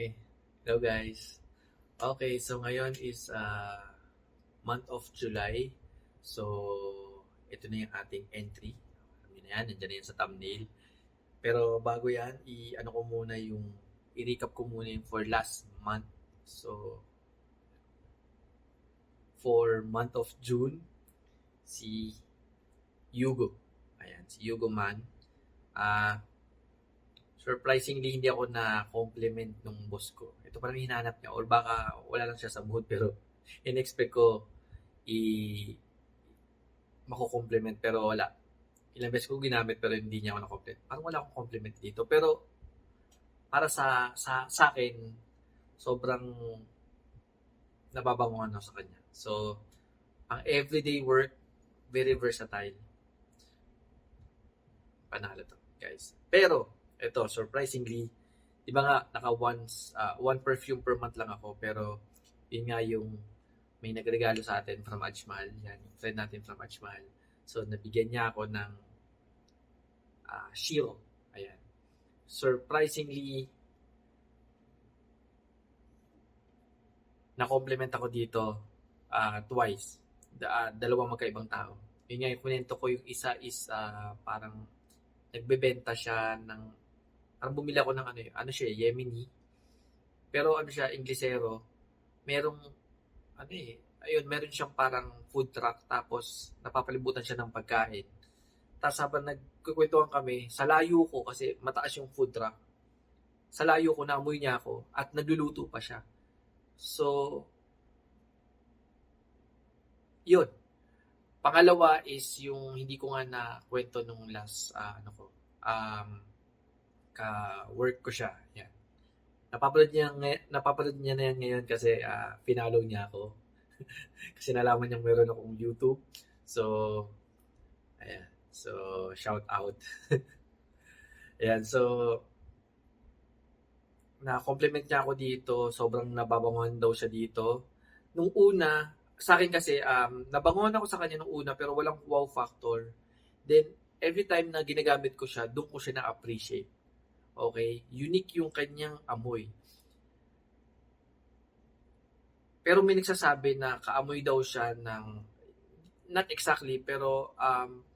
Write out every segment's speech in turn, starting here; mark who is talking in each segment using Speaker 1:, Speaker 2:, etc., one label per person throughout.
Speaker 1: Okay. Hello guys. Okay, so ngayon is month of July. So, ito na yung ating entry. Alam niyo na yan, nandiyan na yan sa thumbnail. Pero bago yan, i-ano ko muna yung, i-recap ko muna yung for last month. So, for month of June, si Yugo. Ayan, si Yugo Man. Surprisingly, hindi ako na-compliment nung boss ko. Ito parang hinahanap niya or baka wala lang siya sa mood pero in-expect ko i mako-compliment pero wala. Ilang beses ko ginamit pero hindi niya ako na-compliment. Parang wala akong compliment dito. Pero para sa akin, sobrang nababangungan ako sa kanya. So, ang everyday work, very versatile. Panalo to, guys. Pero, ito, surprisingly, di ba nga, one perfume per month lang ako, pero yun nga yung may nagregalo sa atin from Ajmal. Yan, yung friend natin from Ajmal. So, nabigyan niya ako ng shield. Ayan. Surprisingly, na-compliment ako dito twice. Dalawang magkaibang tao. Yun nga, yung kunento ko, yung isa is parang nagbebenta siya ng, parang bumili ako ng ano siya, Yemeni. Pero ano siya, Inglesero. Merong, ayun, meron siyang parang food truck, tapos napapalibutan siya ng pagkain. Tapos habang nagkukwentuhan kami, sa layo ko, kasi mataas yung food truck, sa layo ko, naamoy niya ako, at nagluluto pa siya. So, yun. Pangalawa is yung hindi ko nga na kwento nung last, ka-work ko siya. Yan. Napapanood niya na yan ngayon kasi pinollow niya ako. Kasi nalaman niya meron akong YouTube. So, ayan. So, shout out. Ayan, so, na-compliment niya ako dito. Sobrang nababangon daw siya dito. Nung una, sa akin kasi, nabangon ako sa kanya nung una pero walang wow factor. Then, every time na ginagamit ko siya, doon ko siya na-appreciate. Okay? Unique yung kanyang amoy. Pero may nagsasabi na kaamoy daw siya ng, not exactly, pero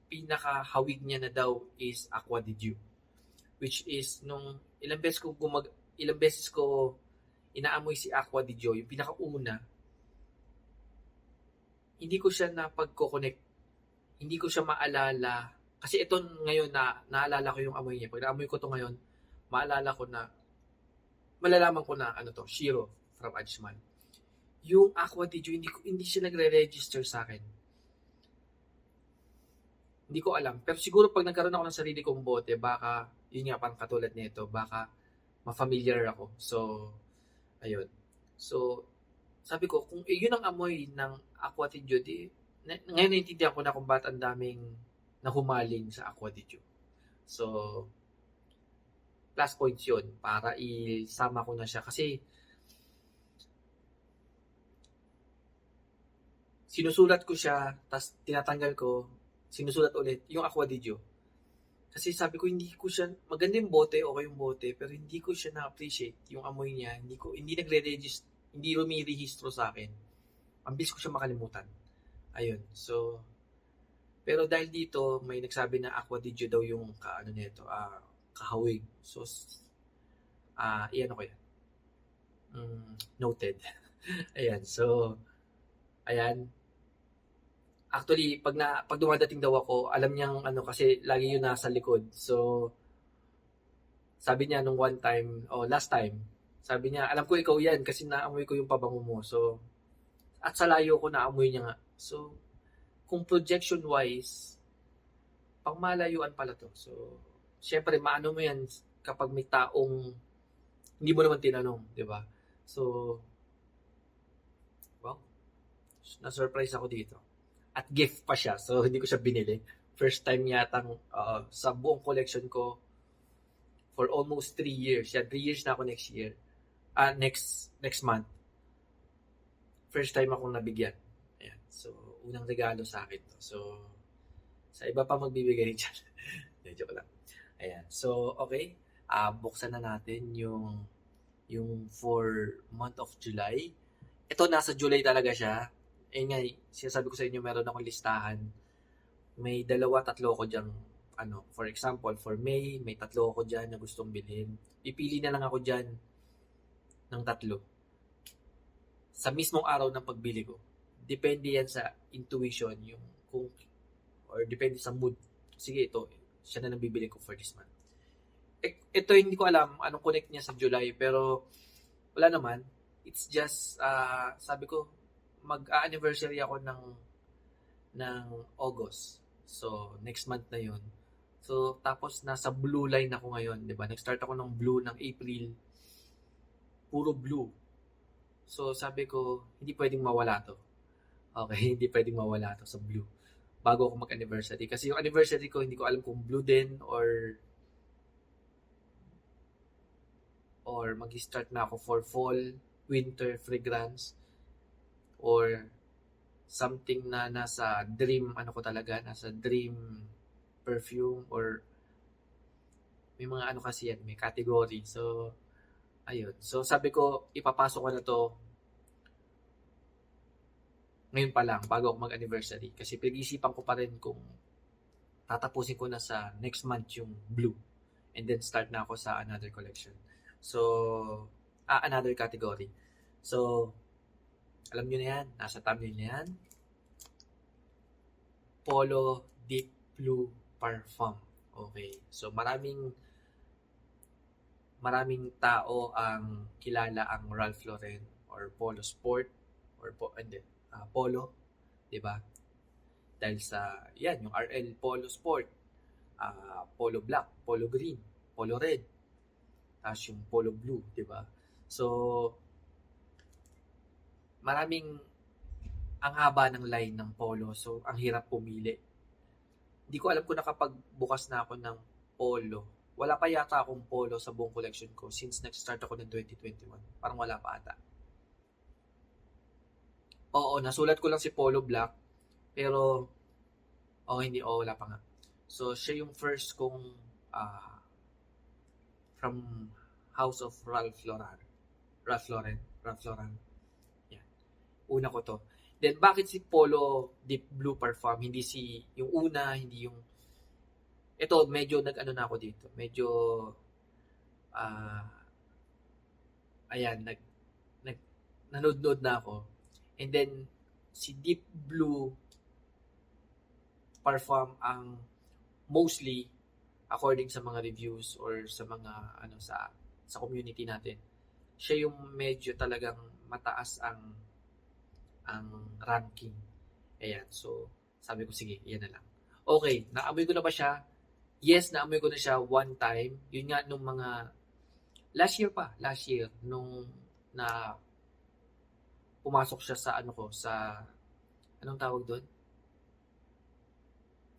Speaker 1: pinakahawig niya na daw is Aqua di Giu. Which is, nung ilang beses ko inaamoy si Aqua di Giu, yung pinakauna, hindi ko siya napagko-connect. Hindi ko siya maalala. Kasi ito ngayon naalala ko yung amoy niya. Pag naamoy ko to ngayon, maalala ko na, malalaman ko na, Shiro from Ajman. Yung Aqua di Giu, hindi siya nagre-register sa akin. Hindi ko alam. Pero siguro pag nagkaroon ako ng sarili kong bote, baka, yun nga, parang katulad nito, baka ma-familiar ako. So, ayun. So, sabi ko, kung yun ang amoy ng Aqua di Giu, ngayon naiintindihan ko na kung ba't ang daming nahumaling sa Aqua di Giu. So, plus points yun para isama ko na siya. Kasi, sinusulat ko siya, tapos tinatanggal ko, sinusulat ulit yung Aqua di Giu. Kasi sabi ko, hindi ko siya, maganda yung bote, okay yung bote, pero hindi ko siya na-appreciate yung amoy niya. Hindi nagre-register, hindi rumirehistro sa akin. Ang bilis ko siya makalimutan. Ayun, so, pero dahil dito, may nagsabi na Aqua di Giu daw yung kahawig. So, iyan ko yan. Noted. Ayan, so, ayan. Actually, pag dumadating daw ako, alam niyang kasi lagi yun nasa likod. So, sabi niya nung one time, last time, sabi niya, alam ko ikaw yan kasi naamoy ko yung pabango mo. So, at sa layo ko naamoy niya nga. So, kung projection wise, pang malayuan pala to. So, syempre, maano mo yan kapag may taong hindi mo naman tinanong, di ba? So, wow, na-surprise ako dito. At gift pa siya, so hindi ko siya binili. First time yatang sa buong collection ko for almost 3 years. 3 years na ako next year. Next month. First time akong nabigyan. Ayan. So, unang regalo sa akin to. So, sa iba pa magbibigay dyan. Joke lang. Ayan. So, okay. Buksan na natin yung yung for month of July. Ito, nasa July talaga siya. Eh nga, sinasabi ko sa inyo, meron akong listahan. May dalawa, tatlo ako dyan. For example, for May, may tatlo ako dyan na gustong bilhin. Pipili na lang ako dyan ng tatlo. Sa mismong araw ng pagbili ko. Depende yan sa intuition, yung kung, or depende sa mood. Sige, ito, siya na nang bibili ko for this month. Ito, hindi ko alam anong connect niya sa July, pero wala naman. It's just, sabi ko, mag-anniversary ako ng August. So, next month na yun. So, tapos nasa blue line ako ngayon, di ba? Nag-start ako ng blue ng April. Puro blue. So, sabi ko, hindi pwedeng mawala to. Okay, hindi pwedeng mawala to sa blue. Bago ako mag-anniversary. Kasi yung anniversary ko, hindi ko alam kung blue din or mag-start na ako for fall, winter fragrance, or something na nasa dream, nasa dream perfume, or may mga kasi yan, may category. So, ayun. So, sabi ko, ipapasok ko na to ngayon pa lang, bago ako mag-anniversary. Kasi pag-iisipan ko pa rin kung tatapusin ko na sa next month yung blue. And then start na ako sa another collection. So, another category. So, alam nyo na yan. Nasa thumbnail na yan. Polo Deep Blue Parfum. Okay. So, maraming tao ang kilala ang Ralph Lauren or Polo Sport or Polo, 'di ba? Dahil sa yan yung RL Polo Sport, Polo Black, Polo Green, Polo Red, tapos yung Polo Blue, 'di ba? So ang haba ng line ng Polo, so ang hirap pumili. Hindi ko alam kung nakapagbukas na ako ng Polo. Wala pa yata akong Polo sa buong collection ko since nag-start ako ng 2021. Parang wala pa ata. Oo, nasulat ko lang si Polo Black. Pero, wala pa nga. So, siya yung first kong from House of Ralph Lauren. Yan. Una ko to. Then, bakit si Polo Deep Blue Parfum? Hindi yung una, hindi yung ito, medyo na ako dito. Medyo, nanood na ako. And then, si Deep Blue Parfum ang mostly, according sa mga reviews or sa mga, sa community natin, siya yung medyo talagang mataas ang ranking. Ayan, so, sabi ko, sige, yan na lang. Okay, naamoy ko na ba siya? Yes, naamoy ko na siya one time. Yun nga nung mga last year nung na pumasok siya sa anong tawag doon?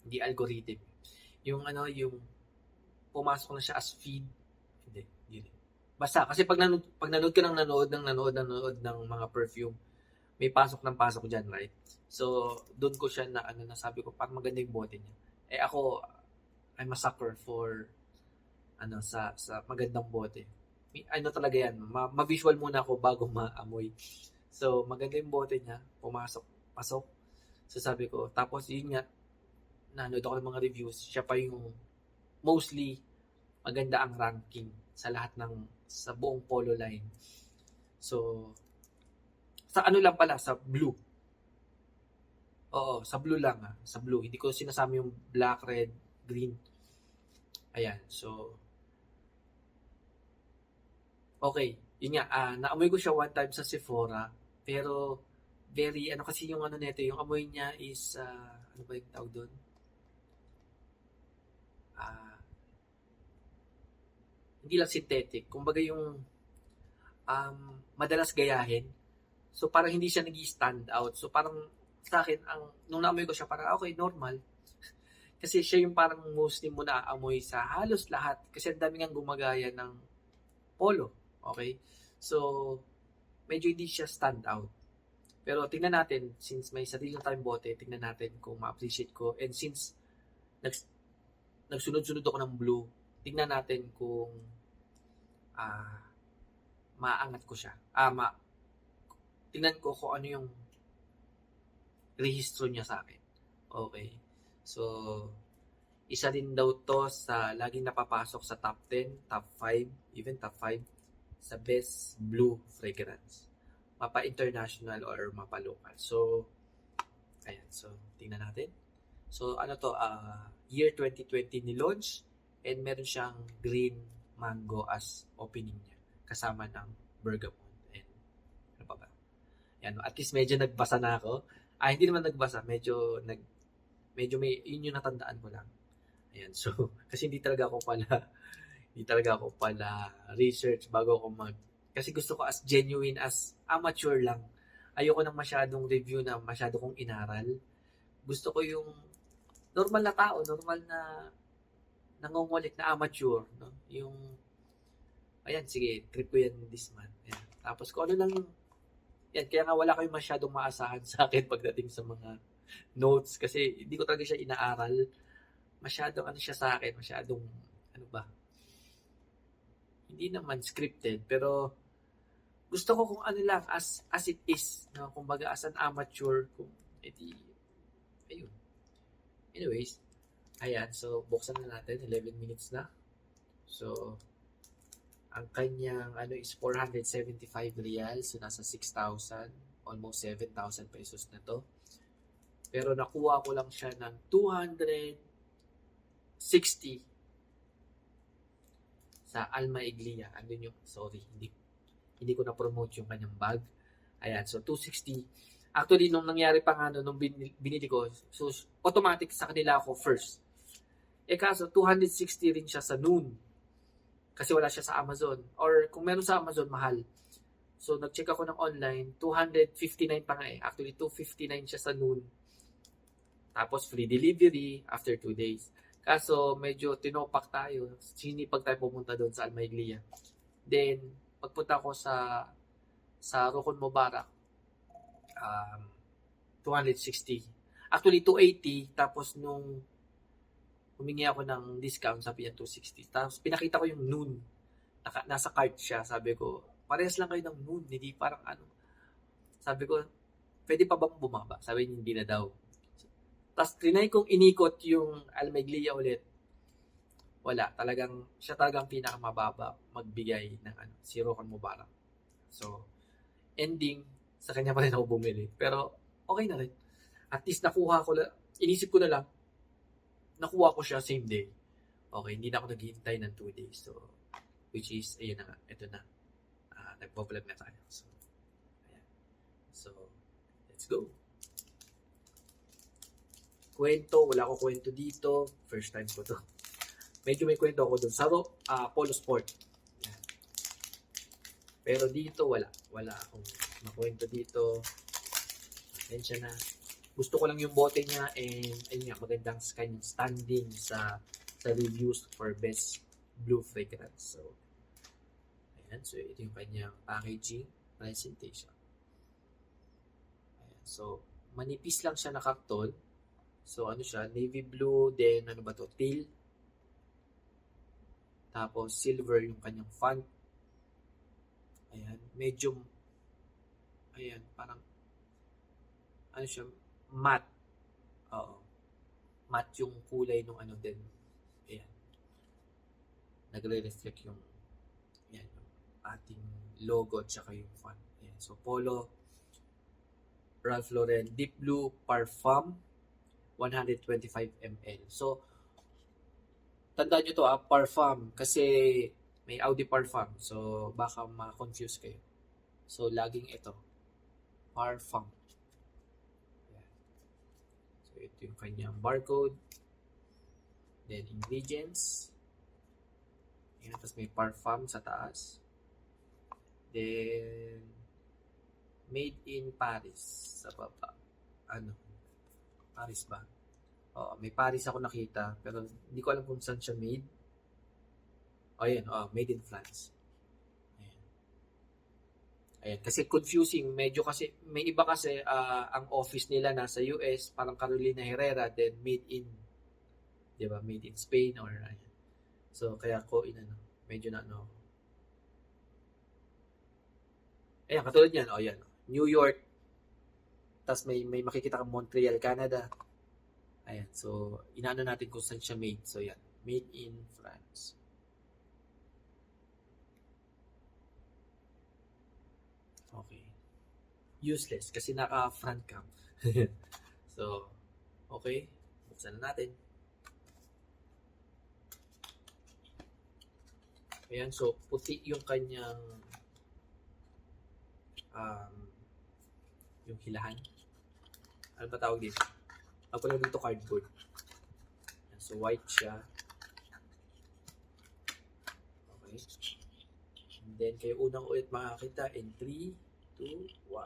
Speaker 1: Hindi algorithm. Yung pumasok na siya as feed. Hindi, yun. Basta kasi pag nanood ka ng nanood ng mga perfume, may pasok diyan, right? So, doon ko siya nasabi ko parang maganda yung bote niya. Eh ako, I'm a sucker for sa magandang bote. Talaga yan, ma-visual muna ako bago maamoy. So, maganda yung bote niya, pasok. So, sabi ko, tapos yun nga, nanood ako ng mga reviews, siya pa yung mostly maganda ang ranking sa lahat sa buong Polo line. So, sa lang pala, sa blue. Oo, sa blue lang sa blue. Hindi ko sinasama yung black, red, green. Ayan, so okay, yun nga, naamoy ko siya one time sa Sephora, pero very, kasi yung nito, yung amoy niya is, ano ba yung tawag doon? Hindi lang synthetic, kumbaga yung madalas gayahin. So parang hindi siya nag-stand out. So parang sa akin, nung naamoy ko siya, parang okay, normal. Kasi siya yung parang mostly mo naaamoy sa halos lahat. Kasi ang dami nga gumagaya ng Polo. Okay? So, medyo hindi siya stand out. Pero tingnan natin, since may sarili tayong bote, tingnan natin kung ma-appreciate ko. And since nagsunod-sunod ako ng blue, tingnan natin kung maangat ko siya. Tingnan ko kung ano yung rehistro niya sa akin. Okay. So, isa din daw to sa laging napapasok sa top 10, top 5, even top 5 sa best blue fragrance. Mapa international or mapa local. So, ayan. So, tingnan natin. So, ano to, year 2020 ni-launch and meron siyang green mango as opening niya kasama ng bergamot and ano pa ba. Yan, at least medyo nagbasa na ako. Hindi naman nagbasa, medyo may yun yung natandaan ko lang. Ayan, so kasi hindi talaga ako pala research bago ako kasi gusto ko as genuine as amateur lang. Ayoko nang masyadong review na masyado kong inaral. Gusto ko yung normal na tao, normal na nangungulit na amateur, no? Yung ayan, sige, trip ko yan this month. Ayan. Tapos kung ano lang yan, kaya nga wala kayong masyadong maasahan sa akin pagdating sa mga notes kasi hindi ko talaga siya inaaral. Masyadong ano siya sa akin, masyadong ano ba? Hindi naman scripted, pero gusto ko kung ano lang as it is, no? Kumbaga as an amateur, kung edi ayun. Anyways, ayan, so buksan na natin, 11 minutes na. So ang kanyang ano is 475 reals, so nasa 6,000, almost 7,000 pesos na to. Pero nakuha ko lang siya ng 260 sa Alma Iglia. Andun yung, sorry, hindi ko na-promote yung kanyang bag. Ayan, so 260. Actually, nung nangyari pa nga nung binili ko, so automatic sa kanila ako first. Kaso 260 rin siya sa Noon. Kasi wala siya sa Amazon. Or kung meron sa Amazon, mahal. So, nag-check ako ng online, 259 pa nga eh. Actually, 259 siya sa Noon. Tapos, free delivery after 2 days. Kaso, medyo tinopak tayo. Sinipag tayo pumunta doon sa Almaiglia. Then, pagpunta ko sa Rukun Mubarak, 260. Actually, 280. Tapos, nung humingi ako ng discount, sabi niya 260. Tapos pinakita ko yung Noon. Nasa cart siya. Sabi ko, parehas lang kayo ng Noon. Hindi parang ano. Sabi ko, pwede pa bang bumaba? Sabi niya, hindi na daw. Tapos trinay kong inikot yung Almaiglia ulit. Wala. Siya talagang pinakamababa magbigay ng si Rokon Mubarak. So, ending, sa kanya pa rin ako bumili. Pero, okay na rin. At least nakuha ko lang, inisip ko na lang, nakuha ko siya same day. Okay, hindi na ako naghihintay ng 2 days. So, which is, ayun na nga, ito na. Nagpo-vlog na tayo. So, ayan. So, let's go. Kwento, wala ko kwento dito. First time ko to. Medyo may kwento ako dun sa Polo Sport. Ayan. Pero dito, wala. Wala akong makwento dito. Atensya na. Gusto ko lang yung bote niya and ayun nga, magandang kanyang standing sa reviews for best blue fragrance. So, ayan. So, ito yung kanyang packaging presentation. Ayan. So, manipis lang siya na karton. So, ano siya? Navy blue, then ano ba to? Teal. Tapos, silver yung kanyang font. Ayan. Medyo, ayan, parang, ano siya? Matte. Oo. Matte yung kulay nung ano din. Ayan. Nagre-reflect yung ayan, yung ating logo at saka yung font. Ayan. So, Polo Ralph Lauren Deep Blue Parfum 125 ml. So, tandaan nyo to parfum kasi may Audi Parfum. So, baka ma-confuse kayo. So, laging ito. Parfum. Ito yung kanyang barcode. Then, ingredients. Ayan, tapos may parfum sa taas. Then, made in Paris sa baba. Ano? Paris ba? May Paris ako nakita, pero hindi ko alam kung saan siya made. Ayan, made in France. Ayan, kasi confusing, medyo kasi, may iba kasi, ang office nila nasa US, parang Carolina Herrera, then made in, di ba, made in Spain, or, ayan. So, kaya ko, medyo na, Ayan, katulad yan. O, yan. New York. Tapos may makikita kang Montreal, Canada. Ayan. So, inaano natin kung saan siya made. So, yan. Made in France. Okay. Useless kasi naka-front cam. So, okay. Buksan na natin. Ayan. So, puti yung kanyang yung hilahan. Ano ba tawag dito? Ako lang dito cardboard. Ayan, so, white siya. Okay. And then, kayo unang ulit makakita in 3, 2, 1.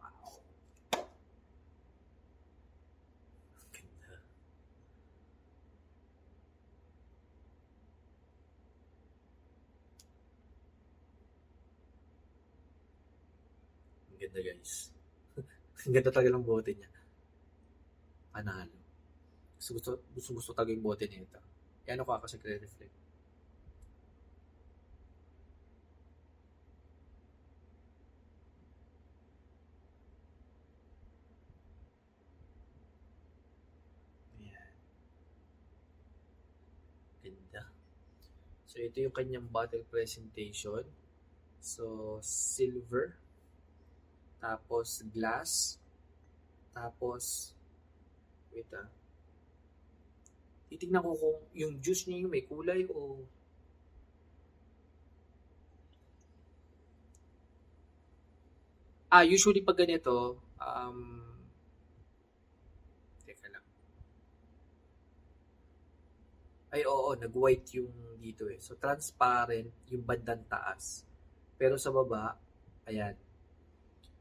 Speaker 1: Wow. Ganda. Ang ganda guys. Ang ganda talaga ng bote niya. Panalo. Gusto talaga yung bote nito. Yan ako kasi reflect. Ayan. Ganda. So, ito yung kanyang bottle presentation. So, silver. Tapos, glass. Tapos, wait titignan ko kung yung juice niya yung may kulay o usually pag ganito teka lang. Ay, oo, nag-white yung dito eh. So, transparent yung bandang taas. Pero sa baba, ayan.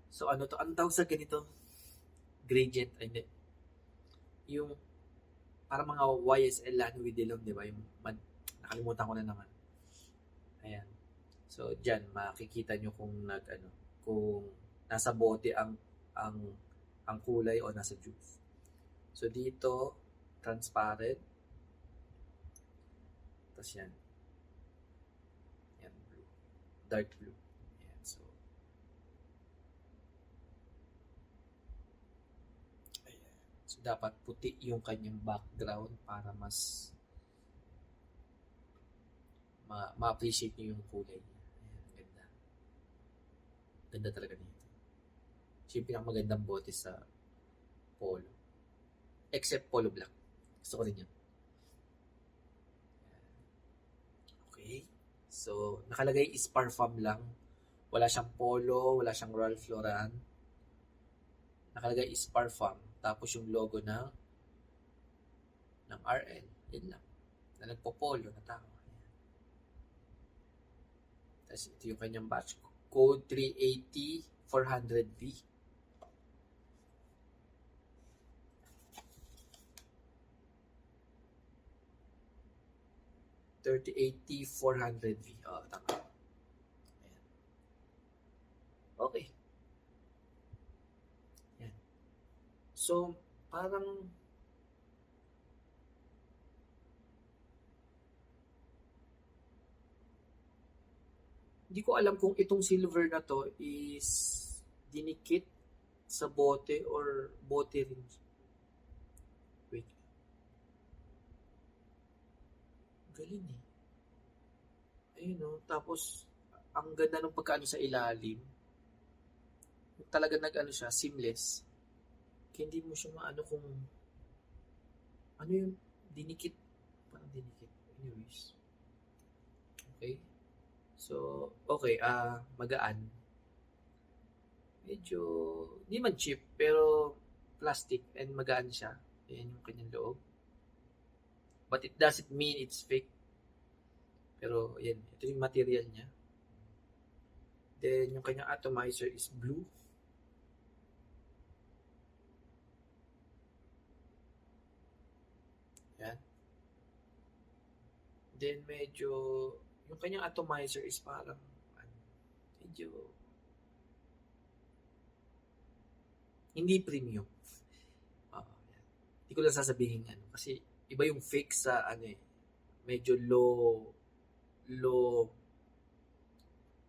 Speaker 1: So, ano to? Ang tawag sa ganito? Gradient, ay hindi. Yung para mga YSL Lano with Dilong, di ba? Yung nakalimutan ko na naman. Ayan. So, dyan, makikita nyo kung kung nasa bote ang kulay o nasa juice. So, dito, transparent. Tapos yan. Yan, blue. Dark blue. Ayan, so. Ayan. So, dapat puti yung kanyang background para mas ma-appreciate nyo yung kulay niya. Ayan, ganda. Ganda talaga nito. Siya yung pinakamagandang bote sa polo. Except polo black. Gusto ko rin yun. Okay. So, nakalagay is Parfum lang. Wala siyang polo, wala siyang Ralph Lauren. Nakalagay is Parfum. Tapos yung logo ng RN. Yan lang. Na nagpo-polo na tao. Tapos ito yung kanyang batch. Code 380 400V. 3080 400V. Oh, tama. Ayan. Okay. Ayan. So, parang hindi ko alam kung itong silver na to is dinikit sa bote or bote rin. Wait. Galing eh. Ayun no. Tapos, ang ganda ng pagkaano sa ilalim. Talaga siya, seamless. Kaya hindi mo siya maano kung ano yung dinikit. Parang dinikit. Anyways. Okay. So, okay, magaan. Medyo, hindi man cheap, pero plastic and magaan siya. Ayan yung kanyang loob. But it doesn't mean it's fake. Pero, yan, ito yung material niya. Then, yung kanyang atomizer is blue. Yan. Then, medyo, yung kanyang atomizer is parang, medyo, hindi premium. Hindi ko lang sasabihin kasi iba yung fake sa medyo low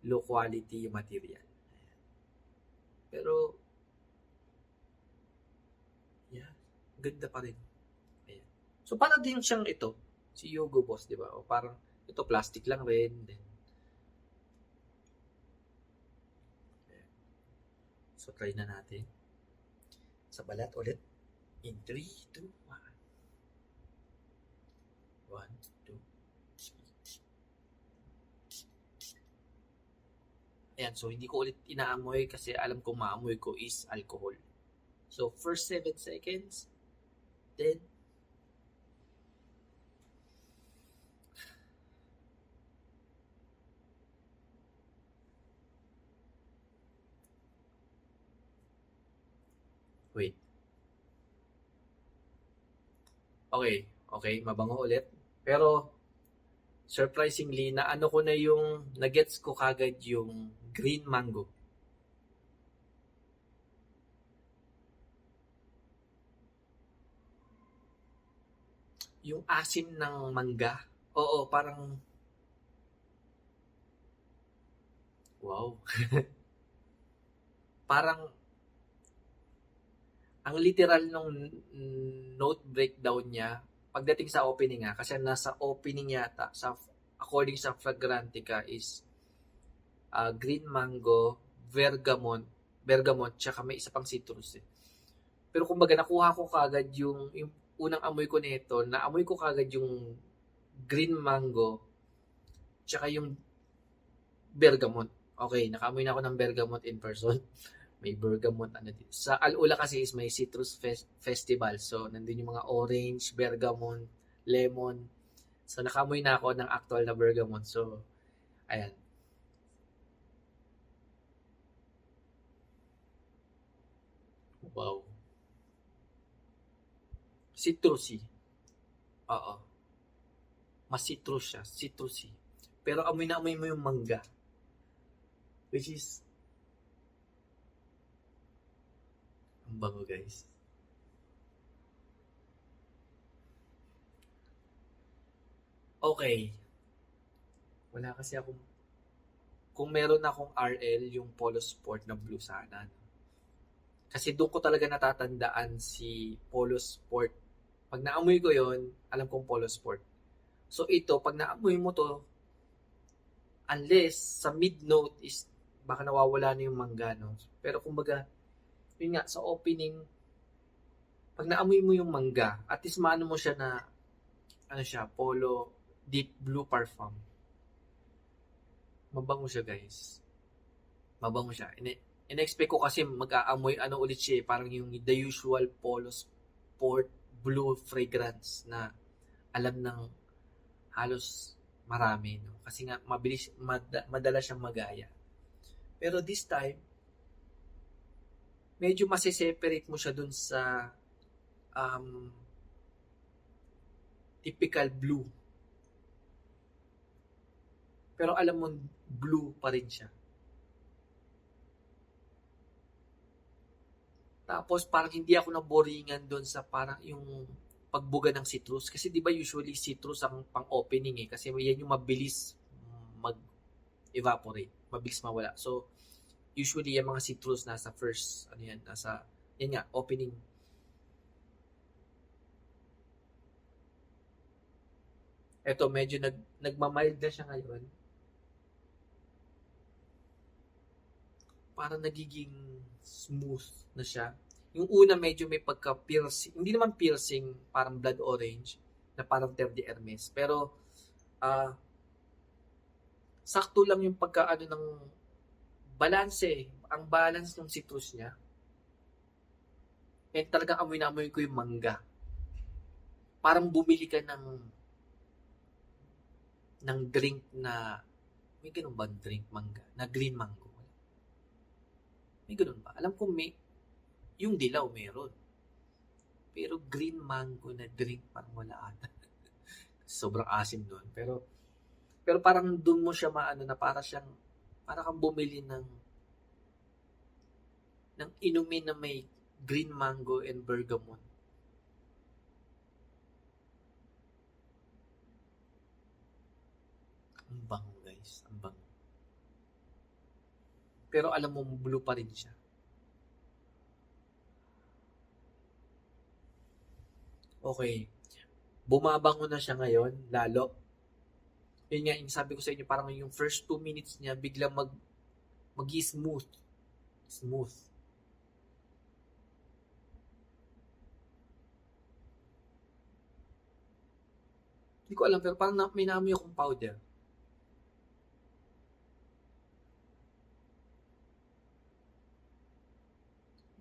Speaker 1: low quality yung material. Pero, yeah, ganda pa rin. Ayan. So, para din siyang ito, si Hugo Boss, di ba? O parang, ito, plastic lang rin. Then, ayan. So, try na natin. Sa balat ulit. In 3, 2, 1. 1, 2, 3. Ayan, so hindi ko ulit inaamoy kasi alam kong maamoy ko is alcohol. So, first 7 seconds, then, wait. Okay, okay, mabango ulit. Pero, surprisingly, na ano ko na yung, nagets ko kagad yung green mango. Yung asim ng mangga. Oo, parang, wow. Parang, ang literal nung note breakdown niya, pagdating sa opening kasi nasa opening yata, according sa Fragrantica is green mango, bergamot, tsaka may isa pang citrus eh. Pero kumbaga nakuha ko kagad yung unang amoy ko nito, naamoy ko kagad yung green mango, tsaka yung bergamot. Okay, nakaamoy na ako ng bergamot in person. May bergamot ano dito. Sa Al-Ula kasi is may citrus festival. So, nandun yung mga orange, bergamot, lemon. So, nakaamoy na ako ng actual na bergamot. So, ayan. Wow. Citrusy. Oo. Mas citrus siya. Citrusy. Pero amoy na amoy mo yung mangga. Which is, ang bango guys. Okay. Wala kasi akong, kung meron akong RL, yung Polo Sport na blue sana. Kasi doon ko talaga natatandaan si Polo Sport. Pag naamoy ko yon, alam kong Polo Sport. So ito, pag naamoy mo to, unless sa mid-note is baka nawawala na yung mangga, no? Pero kumbaga, yun nga, sa opening, pag naamoy mo yung mangga, at least maano mo siya na, ano siya, Polo Deep Blue Parfum. Mabango siya, guys. Mabango siya. In-expect ko kasi mag-aamoy ano ulit siya, parang yung the usual Polo Sport Blue fragrance na alam ng halos marami, no? Kasi nga mabilis madala siyang magaya. Pero this time medyo mase-separate mo siya dun sa um, typical blue. Pero alam mo blue pa rin siya. Tapos parang hindi ako naboringan doon sa parang yung pagbuga ng citrus kasi 'di ba usually citrus ang pang-opening kasi yan yung mabilis mag-evaporate, mabilis mawala. So usually yung mga citrus nasa first ano yan, nasa yan nga opening. Eto medyo nagmamild na siya ngayon. Parang nagiging smooth na siya. Yung una medyo may pagka-piercing, hindi naman piercing, parang blood orange, na parang Terre de Hermes. Pero, uh, sakto lang yung pagka-ano ng balance. Ang balance ng citrus niya. And talagang amoy na amoy ko yung mangga. Parang bumili ka ng drink na, may ganun ba drink mangga? Na green mango. May ganun ba? Alam ko may, yung dilaw meron. Pero green mango na drink parang wala ata. Sobrang asim nun. Pero parang doon mo siya maano na para kang bumili ng inumin na may green mango and bergamot. Ang bango guys, ang bango. Pero alam mo, blue pa rin siya. Okay. Bumabango na siya ngayon, lalo. Yun nga, yung sabi ko sa inyo, parang yung first 2 minutes niya, biglang mag-smooth. Smooth. Hindi ko alam, pero parang may naamoy akong powder.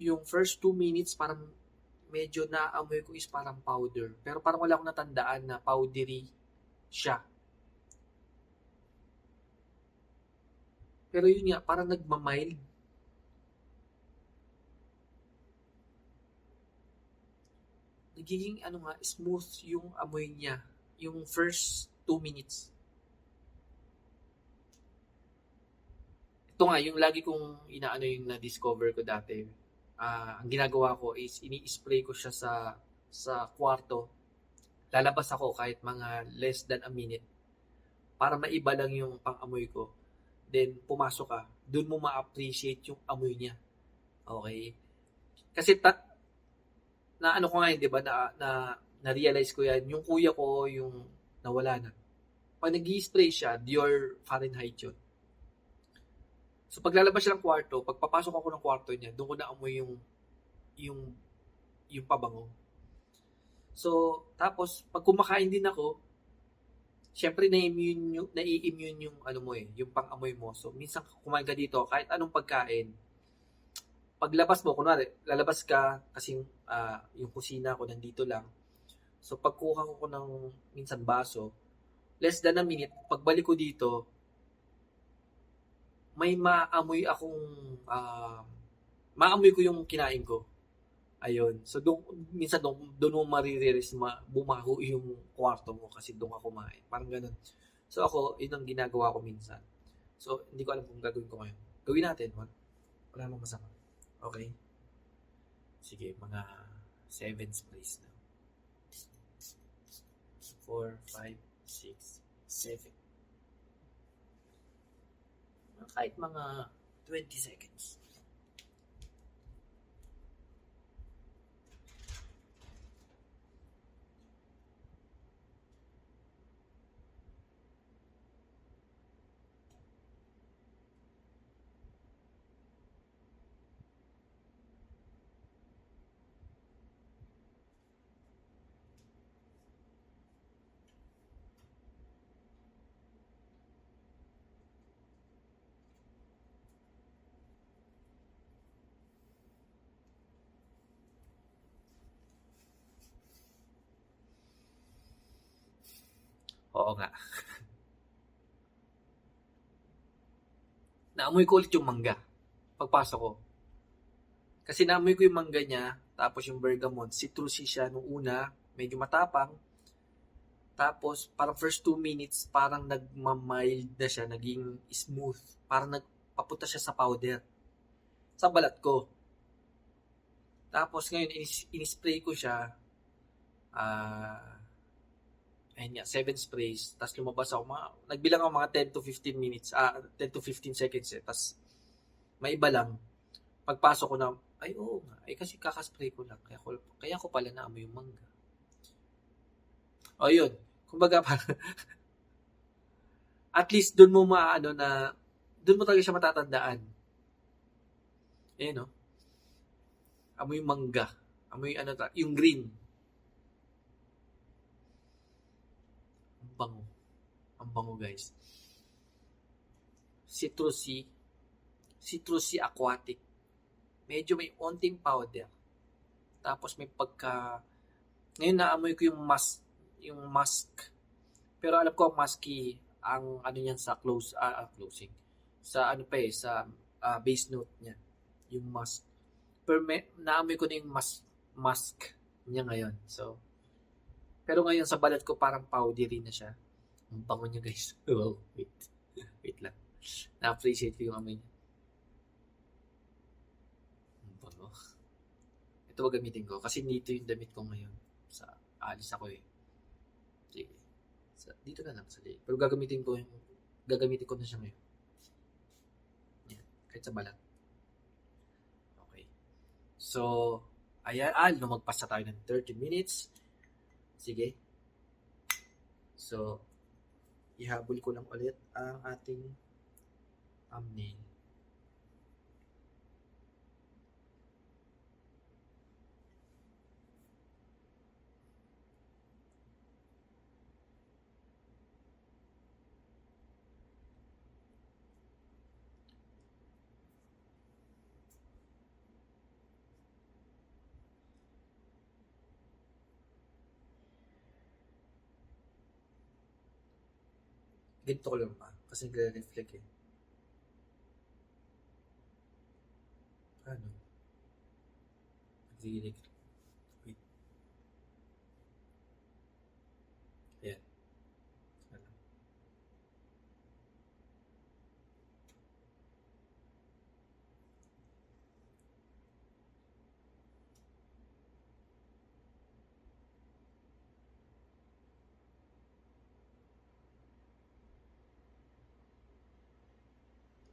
Speaker 1: Yung first 2 minutes, parang medyo naamoy ko is parang powder. Pero parang wala akong natandaan na powdery siya. Pero yun nga, parang nagmamild. Nagiging smooth yung amoy niya. Yung first 2 minutes. Ito nga, yung lagi kong inaano yung na-discover ko dati. Ang ginagawa ko is ini-spray ko siya sa kwarto. Lalabas ako kahit mga less than a minute para maiba lang yung pang-amoy ko. Then, pumasok ka. Doon mo ma-appreciate yung amoy niya. Okay? Kasi na ano ko nga yun, di ba, na-realize ko yan. Yung kuya ko, yung nawala na. Pag nag-i-spray siya, Dior Fahrenheit yun. So, paglalabas siya ng kwarto, pagpapasok ako ng kwarto niya, doon ko na-amoy yung pabango. So, tapos, pag kumakain din ako, syempre nai-immune yung yung pang-amoy mo. So, minsan kumain ka dito, kahit anong pagkain, paglabas mo, kunwari, lalabas ka, kasi yung kusina ko nandito lang. So, pagkuha ko ng minsan baso, less than a minute, pagbalik ko dito, may maamoy maamoy ko yung kinain ko. Ayun. So, minsan doon mo marirealize bumaho yung kwarto mo kasi doon ka kumain. Parang ganun. So, ako, yun ang ginagawa ko minsan. So, hindi ko alam kung gagawin ko ngayon. Gawin natin, wala namang masama. Okay? Sige, mga 7 sprays na. 4, 5, 6, 7. Kahit mga 20 seconds. Oo nga. Naamoy ko ulit yung mangga pagpasok ko. Kasi naamoy ko yung mangga niya, tapos yung bergamot, citrusy siya nung una, medyo matapang. Tapos, parang first 2 minutes, parang nagmamild na siya, naging smooth. Parang nagpapunta siya sa powder. Sa balat ko. Tapos ngayon, in-spray ko siya. Ayun nga, 7 sprays. Tapos lumabas ako, nagbilang ako mga 10 to 15 minutes, 10 to 15 seconds eh. Tapos, may iba lang. Pagpasok ko na, ay oo nga, kasi kakaspray ko lang. Kaya ko pala naamoy yung mangga. O yun, kumbaga at least doon mo doon mo talaga siya matatandaan. Ayun no? Amoy yung mangga. Amoy yung green. Ang bango. Ang bango guys. Citrusy aquatic. Medyo may onting powder. Tapos may ngayon naamoy ko yung musk. Pero alam ko ang musky, ang niyan sa closing. Sa sa base note niya. Yung musk. Pero naamoy ko na yung musk niya ngayon. So, pero ngayon sa balat ko parang powdery na siya. Ang bango niya guys. Wow, wait lang. Na-appreciate ko yung amoy niya. Ang bango. Ito gamitin ko kasi dito yung damit ko ngayon. Alis ako eh. Sige. Dito na lang sa day. Pero gagamitin ko na siya ngayon. Yan. sakit sa balat. Okay. So, ayan, lumagpas na tayo ng 30 minutes. Sige. So, ihabol ko lang ulit ang ating thumbnail. Ganito ko lang ba? Kasi nagre-reflect eh. Ano? Nagdidilig. Wait. Ayan. Ano?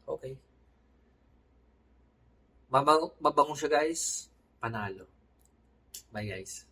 Speaker 1: Okay. Mabango siya guys. Panalo. Bye guys.